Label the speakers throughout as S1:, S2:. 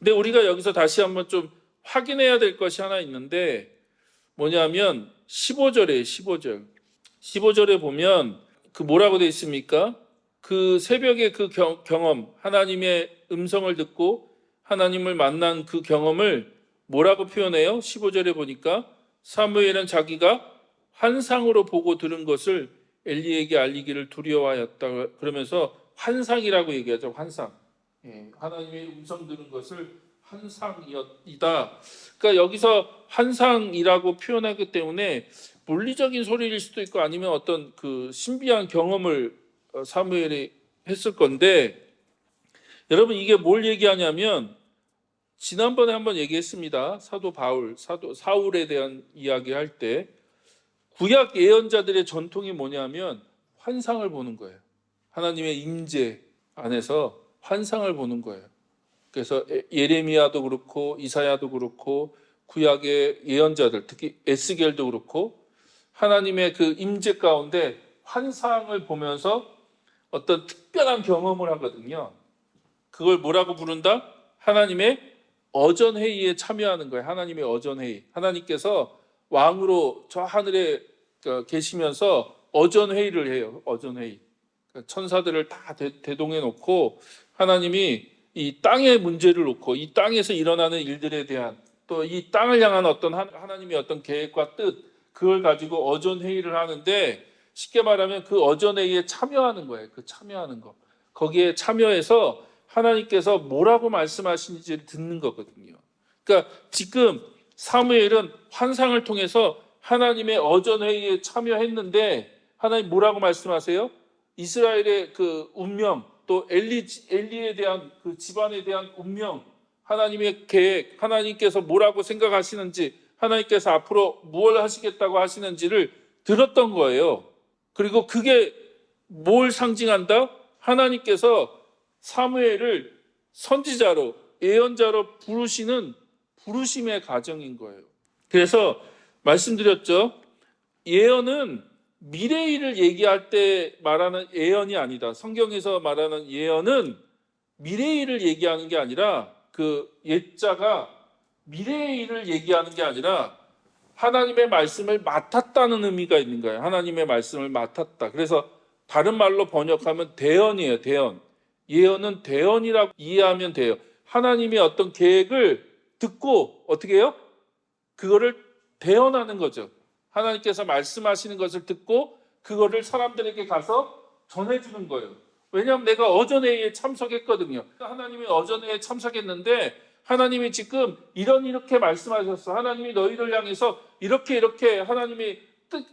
S1: 근데 우리가 여기서 다시 한번 좀 확인해야 될 것이 하나 있는데 뭐냐면 15절에 15절. 15절에 보면 그 뭐라고 되어 있습니까? 그 새벽의 그 경험, 하나님의 음성을 듣고 하나님을 만난 그 경험을 뭐라고 표현해요? 15절에 보니까 사무엘은 자기가 환상으로 보고 들은 것을 엘리에게 알리기를 두려워하였다. 그러면서 환상이라고 얘기하죠. 환상. 하나님의 음성 들은 것을 환상이다. 그러니까 여기서 환상이라고 표현하기 때문에 물리적인 소리일 수도 있고 아니면 어떤 그 신비한 경험을 사무엘이 했을 건데, 여러분 이게 뭘 얘기하냐면 지난번에 한번 얘기했습니다. 사도 바울, 사도 사울에 대한 이야기할 때 구약 예언자들의 전통이 뭐냐면 환상을 보는 거예요. 하나님의 임재 안에서 환상을 보는 거예요. 그래서 예레미야도 그렇고 이사야도 그렇고 구약의 예언자들, 특히 에스겔도 그렇고 하나님의 그 임재 가운데 환상을 보면서 어떤 특별한 경험을 하거든요. 그걸 뭐라고 부른다? 하나님의 어전회의에 참여하는 거예요. 하나님의 어전회의. 하나님께서 왕으로 저 하늘에 계시면서 어전회의를 해요. 어전회의. 천사들을 다 대동해 놓고 하나님이 이 땅의 문제를 놓고 이 땅에서 일어나는 일들에 대한 또 이 땅을 향한 어떤 하나님의 어떤 계획과 뜻, 그걸 가지고 어전회의를 하는데 쉽게 말하면 그 어전회의에 참여하는 거예요. 그 참여하는 거. 거기에 참여해서 하나님께서 뭐라고 말씀하시는지를 듣는 거거든요. 그러니까 지금 사무엘은 환상을 통해서 하나님의 어전회의에 참여했는데 하나님 뭐라고 말씀하세요? 이스라엘의 그 운명, 또 엘리에 대한 그 집안에 대한 운명, 하나님의 계획, 하나님께서 뭐라고 생각하시는지, 하나님께서 앞으로 무엇을 하시겠다고 하시는지를 들었던 거예요. 그리고 그게 뭘 상징한다? 하나님께서 사무엘을 선지자로, 예언자로 부르시는 부르심의 과정인 거예요. 그래서 말씀드렸죠. 예언은 미래의 일을 얘기할 때 말하는 예언이 아니다. 성경에서 말하는 예언은 미래의 일을 얘기하는 게 아니라 그 예자가 미래의 일을 얘기하는 게 아니라 하나님의 말씀을 맡았다는 의미가 있는 거예요. 하나님의 말씀을 맡았다. 그래서 다른 말로 번역하면 대언이에요. 대언. 예언은 대언이라고 이해하면 돼요. 하나님의 어떤 계획을 듣고 어떻게 해요? 그거를 대언하는 거죠. 하나님께서 말씀하시는 것을 듣고 그거를 사람들에게 가서 전해주는 거예요. 왜냐하면 내가 어전회의에 참석했거든요. 하나님이 어전회의에 참석했는데 하나님이 지금 이렇게 말씀하셨어. 하나님이 너희를 향해서 이렇게 하나님이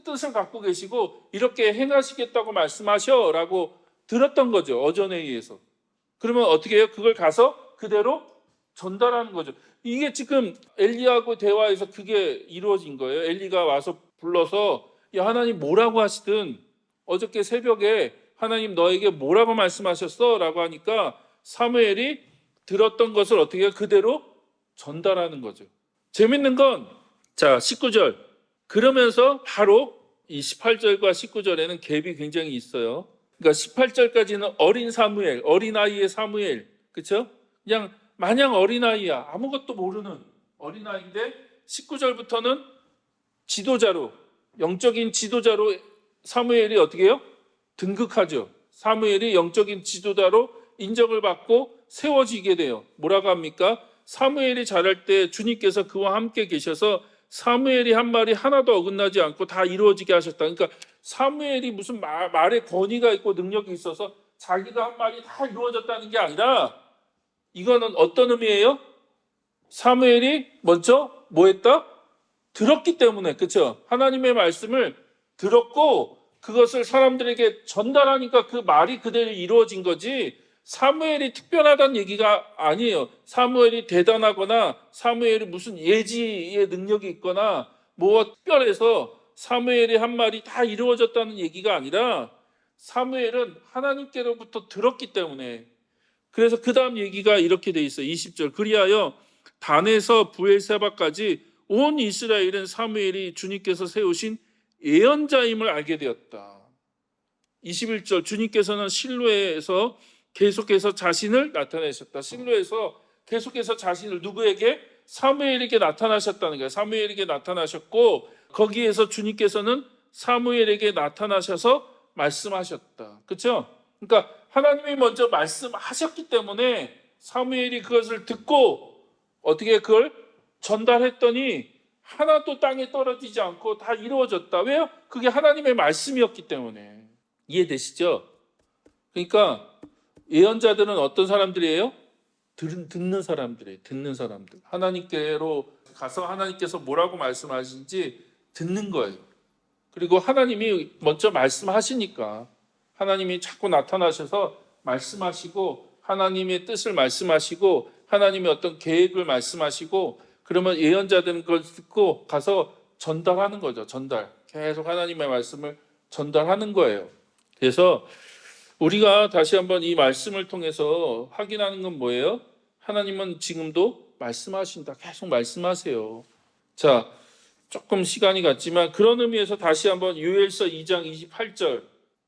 S1: 뜻을 갖고 계시고 이렇게 행하시겠다고 말씀하셔 라고 들었던 거죠. 어전회의에서. 그러면 어떻게 해요? 그걸 가서 그대로 전달하는 거죠. 이게 지금 엘리하고 대화에서 그게 이루어진 거예요. 엘리가 와서 불러서 야, 하나님 뭐라고 하시든 어저께 새벽에 하나님 너에게 뭐라고 말씀하셨어? 라고 하니까 사무엘이 들었던 것을 어떻게 해요? 그대로 전달하는 거죠. 재밌는 건 자 19절 그러면서 바로 이 18절과 19절에는 갭이 굉장히 있어요. 그러니까 18절까지는 어린 사무엘, 어린아이의 사무엘, 그렇죠? 그냥 마냥 어린아이야. 아무것도 모르는 어린아이인데 19절부터는 지도자로, 영적인 지도자로 사무엘이 어떻게 해요? 등극하죠. 사무엘이 영적인 지도자로 인정을 받고 세워지게 돼요. 뭐라고 합니까? 사무엘이 자랄 때 주님께서 그와 함께 계셔서 사무엘이 한 말이 하나도 어긋나지 않고 다 이루어지게 하셨다. 그러니까 사무엘이 무슨 말의 권위가 있고 능력이 있어서 자기가 한 말이 다 이루어졌다는 게 아니라 이거는 어떤 의미예요? 사무엘이 먼저 뭐 했다? 들었기 때문에, 그렇죠? 하나님의 말씀을 들었고 그것을 사람들에게 전달하니까 그 말이 그대로 이루어진 거지 사무엘이 특별하다는 얘기가 아니에요. 사무엘이 대단하거나 사무엘이 무슨 예지의 능력이 있거나 뭐 특별해서 사무엘이 한 말이 다 이루어졌다는 얘기가 아니라 사무엘은 하나님께로부터 들었기 때문에. 그래서 그 다음 얘기가 이렇게 돼 있어요. 20절 그리하여 단에서 부엘세바까지 온 이스라엘은 사무엘이 주님께서 세우신 예언자임을 알게 되었다. 21절 주님께서는 실로에서 계속해서 자신을 나타내셨다. 실로에서 계속해서 자신을 누구에게? 사무엘에게 나타나셨다는 거예요. 사무엘에게 나타나셨고 거기에서 주님께서는 사무엘에게 나타나셔서 말씀하셨다. 그렇죠? 그러니까 하나님이 먼저 말씀하셨기 때문에 사무엘이 그것을 듣고 어떻게 그걸 전달했더니 하나도 땅에 떨어지지 않고 다 이루어졌다. 왜요? 그게 하나님의 말씀이었기 때문에. 이해되시죠? 그러니까 예언자들은 어떤 사람들이에요? 듣는 사람들이에요. 듣는 사람들. 하나님께로 가서 하나님께서 뭐라고 말씀하신지 듣는 거예요. 그리고 하나님이 먼저 말씀하시니까 하나님이 자꾸 나타나셔서 말씀하시고 하나님의 뜻을 말씀하시고 하나님의 어떤 계획을 말씀하시고 그러면 예언자들은 그걸 듣고 가서 전달하는 거죠. 전달. 계속 하나님의 말씀을 전달하는 거예요. 그래서 우리가 다시 한번 이 말씀을 통해서 확인하는 건 뭐예요? 하나님은 지금도 말씀하신다. 계속 말씀하세요. 자, 조금 시간이 갔지만 그런 의미에서 다시 한번 요엘서 2장 28절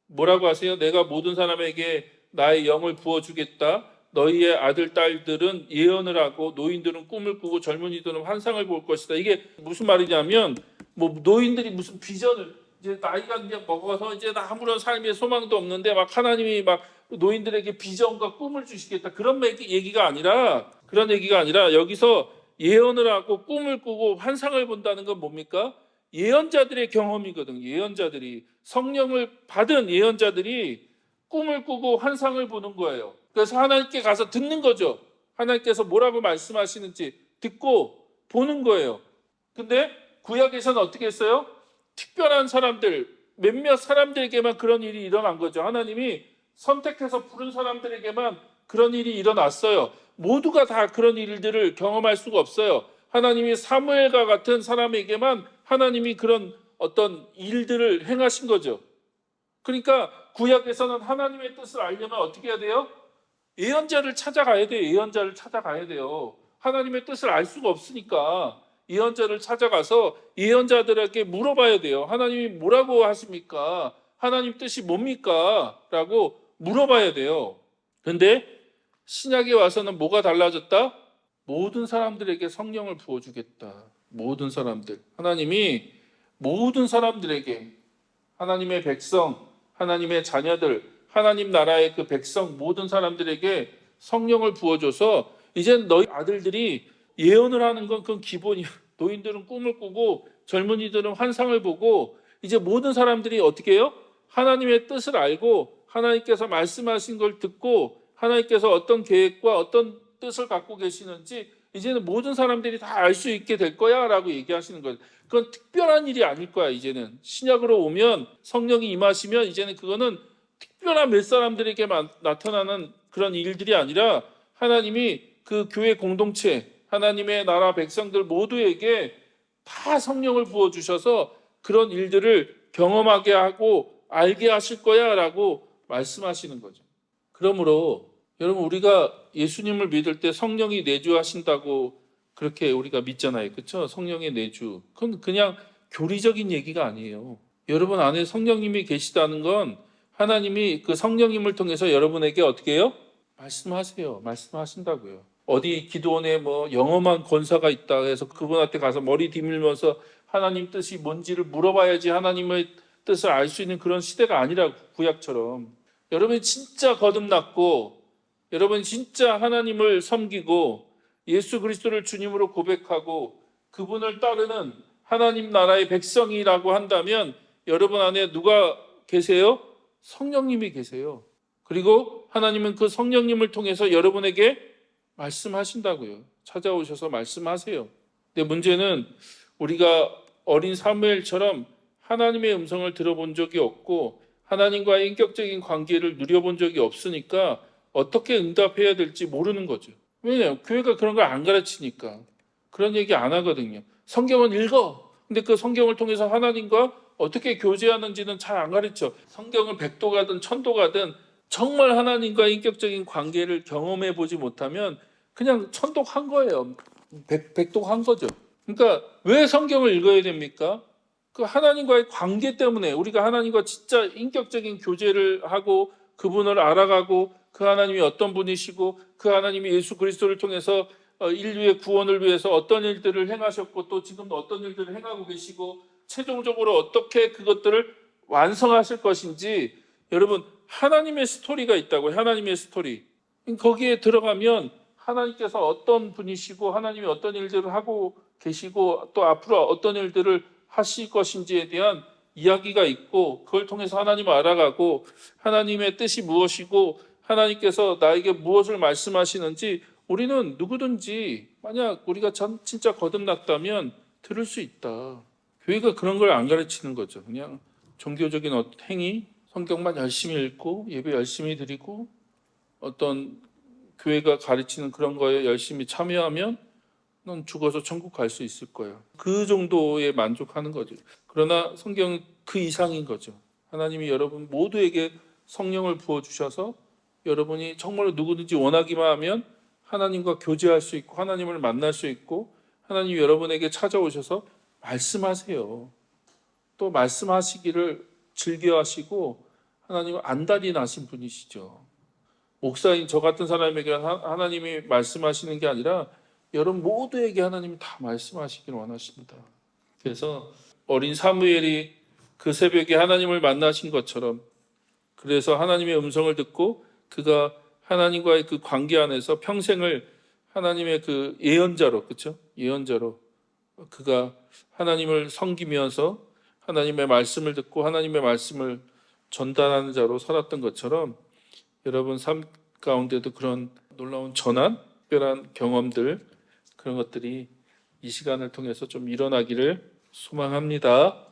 S1: 뭐라고 하세요? 내가 모든 사람에게 나의 영을 부어주겠다. 너희의 아들, 딸들은 예언을 하고 노인들은 꿈을 꾸고 젊은이들은 환상을 볼 것이다. 이게 무슨 말이냐면 뭐 노인들이 무슨 비전을 이제 나이가 이제 먹어서 이제 아무런 삶의 소망도 없는데 막 하나님이 막 노인들에게 비전과 꿈을 주시겠다. 그런 얘기가 아니라 여기서 예언을 하고 꿈을 꾸고 환상을 본다는 건 뭡니까? 예언자들의 경험이거든요. 예언자들이 성령을 받은 예언자들이 꿈을 꾸고 환상을 보는 거예요. 그래서 하나님께 가서 듣는 거죠. 하나님께서 뭐라고 말씀하시는지 듣고 보는 거예요. 근데 구약에서는 어떻게 했어요? 특별한 사람들, 몇몇 사람들에게만 그런 일이 일어난 거죠. 하나님이 선택해서 부른 사람들에게만 그런 일이 일어났어요. 모두가 다 그런 일들을 경험할 수가 없어요. 하나님이 사무엘과 같은 사람에게만 하나님이 그런 어떤 일들을 행하신 거죠. 그러니까 구약에서는 하나님의 뜻을 알려면 어떻게 해야 돼요? 예언자를 찾아가야 돼요. 예언자를 찾아가야 돼요. 하나님의 뜻을 알 수가 없으니까 예언자를 찾아가서 예언자들에게 물어봐야 돼요. 하나님이 뭐라고 하십니까? 하나님 뜻이 뭡니까? 라고 물어봐야 돼요. 그런데 신약에 와서는 뭐가 달라졌다? 모든 사람들에게 성령을 부어주겠다. 모든 사람들. 하나님이 모든 사람들에게 하나님의 백성, 하나님의 자녀들, 하나님 나라의 그 백성 모든 사람들에게 성령을 부어줘서 이제 너희 아들들이 예언을 하는 건 그건 기본이야. 노인들은 꿈을 꾸고 젊은이들은 환상을 보고 이제 모든 사람들이 어떻게 해요? 하나님의 뜻을 알고 하나님께서 말씀하신 걸 듣고 하나님께서 어떤 계획과 어떤 뜻을 갖고 계시는지 이제는 모든 사람들이 다 알 수 있게 될 거야 라고 얘기하시는 거예요. 그건 특별한 일이 아닐 거야. 이제는 신약으로 오면 성령이 임하시면 이제는 그거는 특별한 몇 사람들에게 나타나는 그런 일들이 아니라 하나님이 그 교회 공동체 하나님의 나라 백성들 모두에게 다 성령을 부어주셔서 그런 일들을 경험하게 하고 알게 하실 거야 라고 말씀하시는 거죠. 그러므로 여러분 우리가 예수님을 믿을 때 성령이 내주하신다고 그렇게 우리가 믿잖아요. 그렇죠? 성령의 내주. 그건 그냥 교리적인 얘기가 아니에요. 여러분 안에 성령님이 계시다는 건 하나님이 그 성령님을 통해서 여러분에게 어떻게 해요? 말씀하세요. 말씀하신다고요. 어디 기도원에 뭐 영험한 권사가 있다 해서 그분한테 가서 머리 디밀면서 하나님 뜻이 뭔지를 물어봐야지 하나님의 뜻을 알 수 있는 그런 시대가 아니라 구약처럼 여러분이 진짜 거듭났고 여러분이 진짜 하나님을 섬기고 예수 그리스도를 주님으로 고백하고 그분을 따르는 하나님 나라의 백성이라고 한다면 여러분 안에 누가 계세요? 성령님이 계세요. 그리고 하나님은 그 성령님을 통해서 여러분에게 말씀하신다고요. 찾아오셔서 말씀하세요. 근데 문제는 우리가 어린 사무엘처럼 하나님의 음성을 들어본 적이 없고 하나님과의 인격적인 관계를 누려본 적이 없으니까 어떻게 응답해야 될지 모르는 거죠. 왜냐하면 교회가 그런 걸 안 가르치니까. 그런 얘기 안 하거든요. 성경은 읽어. 근데 그 성경을 통해서 하나님과 어떻게 교제하는지는 잘 안 가르쳐. 성경을 100도 가든 1000도 가든 정말 하나님과 인격적인 관계를 경험해 보지 못하면 그냥 천독한 거예요. 백독한 거죠. 그러니까 왜 성경을 읽어야 됩니까? 그 하나님과의 관계 때문에 우리가 하나님과 진짜 인격적인 교제를 하고 그분을 알아가고 그 하나님이 어떤 분이시고 그 하나님이 예수 그리스도를 통해서 인류의 구원을 위해서 어떤 일들을 행하셨고 또 지금 어떤 일들을 행하고 계시고 최종적으로 어떻게 그것들을 완성하실 것인지 여러분 하나님의 스토리가 있다고요. 하나님의 스토리. 거기에 들어가면 하나님께서 어떤 분이시고 하나님이 어떤 일들을 하고 계시고 또 앞으로 어떤 일들을 하실 것인지에 대한 이야기가 있고 그걸 통해서 하나님을 알아가고 하나님의 뜻이 무엇이고 하나님께서 나에게 무엇을 말씀하시는지 우리는 누구든지 만약 우리가 진짜 거듭났다면 들을 수 있다. 교회가 그런 걸 안 가르치는 거죠. 그냥 종교적인 행위, 성경만 열심히 읽고 예배 열심히 드리고 어떤 교회가 가르치는 그런 거에 열심히 참여하면 넌 죽어서 천국 갈 수 있을 거야. 그 정도에 만족하는 거죠. 그러나 성경은 그 이상인 거죠. 하나님이 여러분 모두에게 성령을 부어주셔서 여러분이 정말로 누구든지 원하기만 하면 하나님과 교제할 수 있고 하나님을 만날 수 있고 하나님이 여러분에게 찾아오셔서 말씀하세요. 또 말씀하시기를 즐겨하시고 하나님은 안달이 나신 분이시죠. 목사인 저 같은 사람에게 하나님이 말씀하시는 게 아니라 여러분 모두에게 하나님이 다 말씀하시길 원하십니다. 그래서 어린 사무엘이 그 새벽에 하나님을 만나신 것처럼 그래서 하나님의 음성을 듣고 그가 하나님과의 그 관계 안에서 평생을 하나님의 그 예언자로, 그렇죠? 예언자로 그가 하나님을 섬기면서 하나님의 말씀을 듣고 하나님의 말씀을 전달하는 자로 살았던 것처럼 여러분 삶 가운데도 그런 놀라운 전환, 특별한 경험들 그런 것들이 이 시간을 통해서 좀 일어나기를 소망합니다.